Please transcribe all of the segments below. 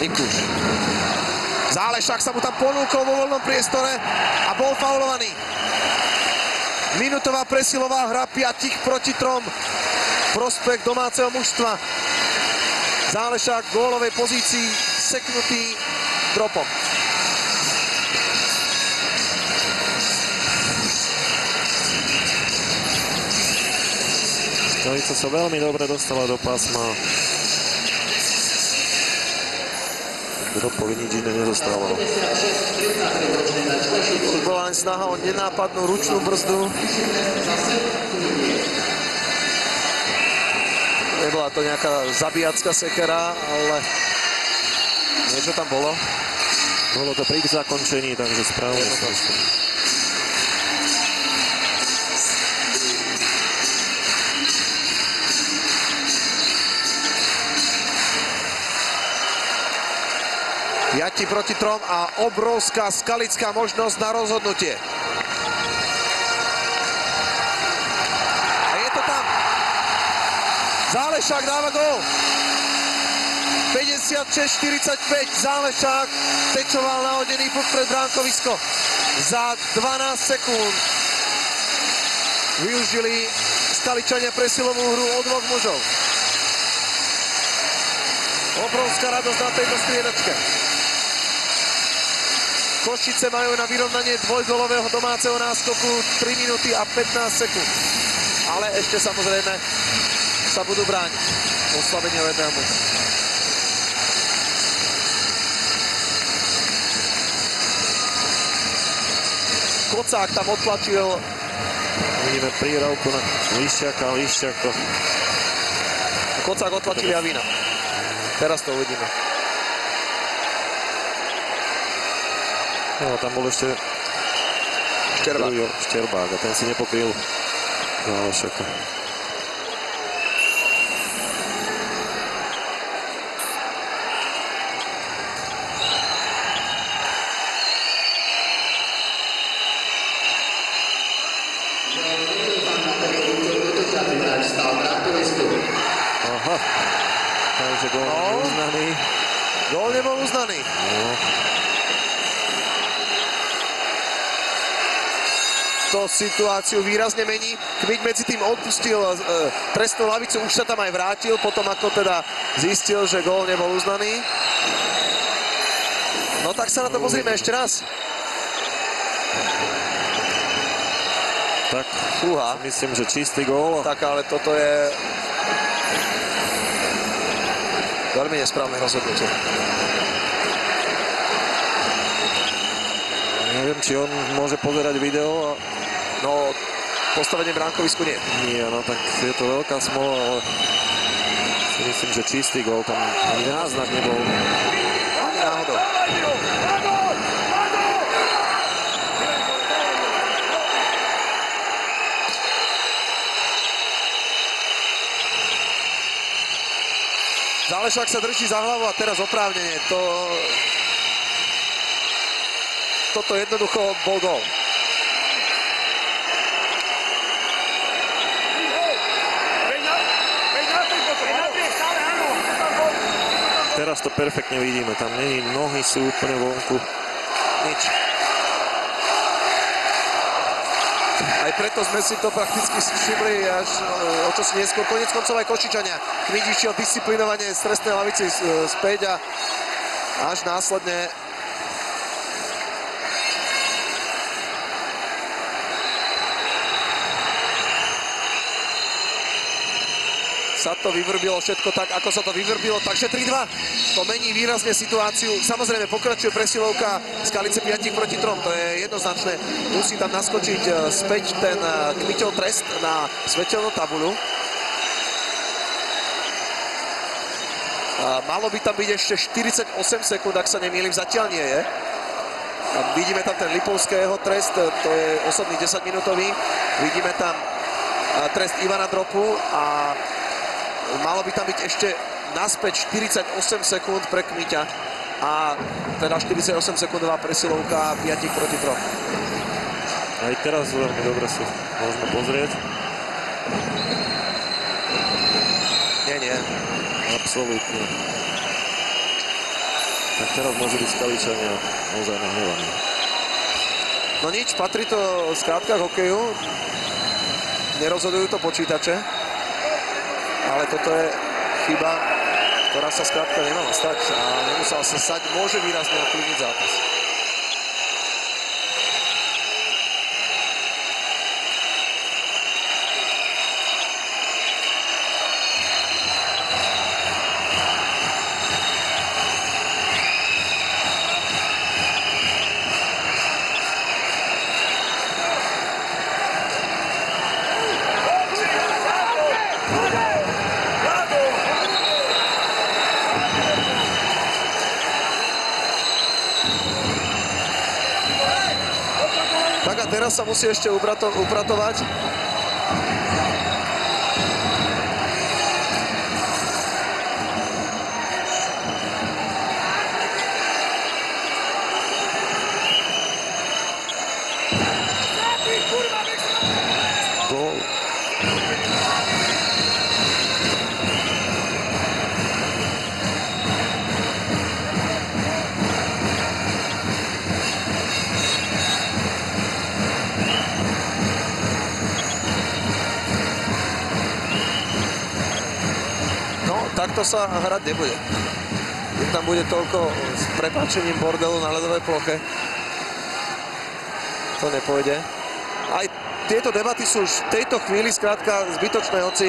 Mikuš. Zálešák sa mu tam ponúkol vo voľnom priestore a bol faulovaný. Minútová presilová hra 5 proti 3. Prospekt domáceho mužstva. Zálešák v gólovej pozícii, seknutý dropom. Skalica sa veľmi dobre dostala do pásma. Dropovi nič iné nezostávalo. Už bola len snaha o nenápadnú ručnú brzdu. Nebola to nejaká zabíjacká sekera, ale niečo tam bolo. Bolo to pri zakončení, takže správne. Piati proti 3 a obrovská skalická možnosť na rozhodnutie. A je to tam. Zálešák dáva gól. 56-45. Zálešák tečoval nahodený pred bránkovisko. Za 12 sekúnd využili Skaličania presilovú hru od 2 mužov. Obrovská radosť na tejto striedačke. Košice majú na vyrovnanie dvojgolového domáceho náskoku 3 minúty a 15 sekúnd. Ale ešte samozrejme sa budú brániť. Oslabenie o jedného muža. Kocák tam odplačil. Vidíme príravku na Lišťaka a Lišťak to... Kocák odplačil Javina. Teraz to uvidíme. No, tam bol ešte Šterbák a ten si nepokryl Zálešaka. Aha, takže gól nebol uznaný. Gól nebol uznaný. No. To situáciu výrazne mení. Kmiť medzi tým odpustil trestnú lavicu, už sa tam aj vrátil, potom ako teda zistil, že gól nebol uznaný. No tak sa na to pozrieme ešte raz. Tak, Fúha. myslím, že čistý gól. Tak ale toto je veľmi nesprávne rozhodnutie. Neviem, či on môže pozerať video. No, postavenie bránkovisku nie. Nie, no tak je to veľká smola, ale si myslím, že čistý gól tam ani náznak nebol. Ani náhodou. Zálešák sa drží za hlavu a teraz oprávnenie. Toto jednoducho bol gól. Teraz to perfektne vidíme, tam není, nohy sú úplne vonku. Nič. Aj preto sme si to prakticky všimli až o čosi neskôr. Koniec koncov aj Košičania. Kmiť išiel disciplinovanie z trestnej lavici späť a až následne sa to vyvrbilo všetko tak, ako sa to vyvrbilo. Takže 3-2. To mení výrazne situáciu. Samozrejme, pokračuje presilovka Skalice 5 proti 3. To je jednoznačné. Musí tam naskočiť späť ten Kmiťov trest na svetelnú tabuľu. Malo by tam byť ešte 48 sekúnd, ak sa nemýlim. Zatiaľ nie je. A vidíme tam ten Lipovského trest, to je osobný 10-minútový. Vidíme tam trest Ivana Dropu a malo by tam byť ešte naspäť 48 sekúnd pre Kmiťa a teda 48 sekundová presilovka 5 proti 3. Aj teraz veľmi dobre si môžeme pozrieť. Nie. Absolútne. Tak teraz môže byť Skaličania naozaj nahnevaný. No nič, patrí to skrátka k hokeju. Nerozhodujú to počítače. Ale toto je chyba, ktorá sa skrátka nemala stať. A nemusela sa stať, môže výrazne ovplyvniť zápas. Tak a teraz sa musí ešte upratovať. Gól. Takto sa hrať nebude. Keď tam bude toľko s prepáčením bordelu na ľadovej ploche, to nepôjde. Aj tieto debaty sú už v tejto chvíli skrátka zbytočné, hoci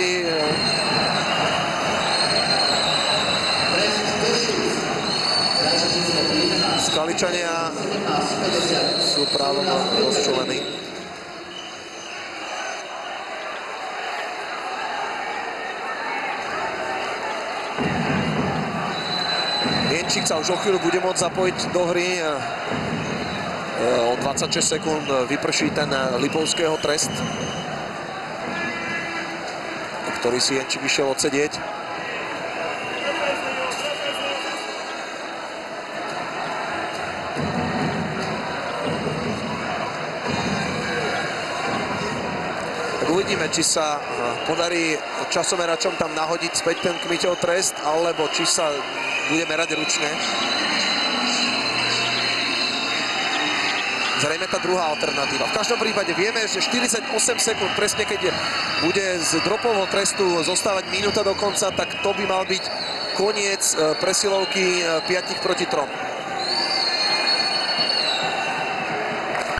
Skaličania sú právom rozčúlení. Jenčík sa už o chvíľu bude môcť zapojiť do hry. O 26 sekúnd vyprší ten Lipovského trest, ktorý si Jenčík išiel odsedieť. Tak uvidíme, či sa podarí časomeračom tam nahodiť späť ten Kmiťov trest, alebo či sa bude merať ručne. Zrejme tá druhá alternatíva. V každom prípade vieme, že 48 sekúnd, presne keď bude z dropovho trestu zostávať minúta do konca, tak to by mal byť koniec presilovky 5 proti 3.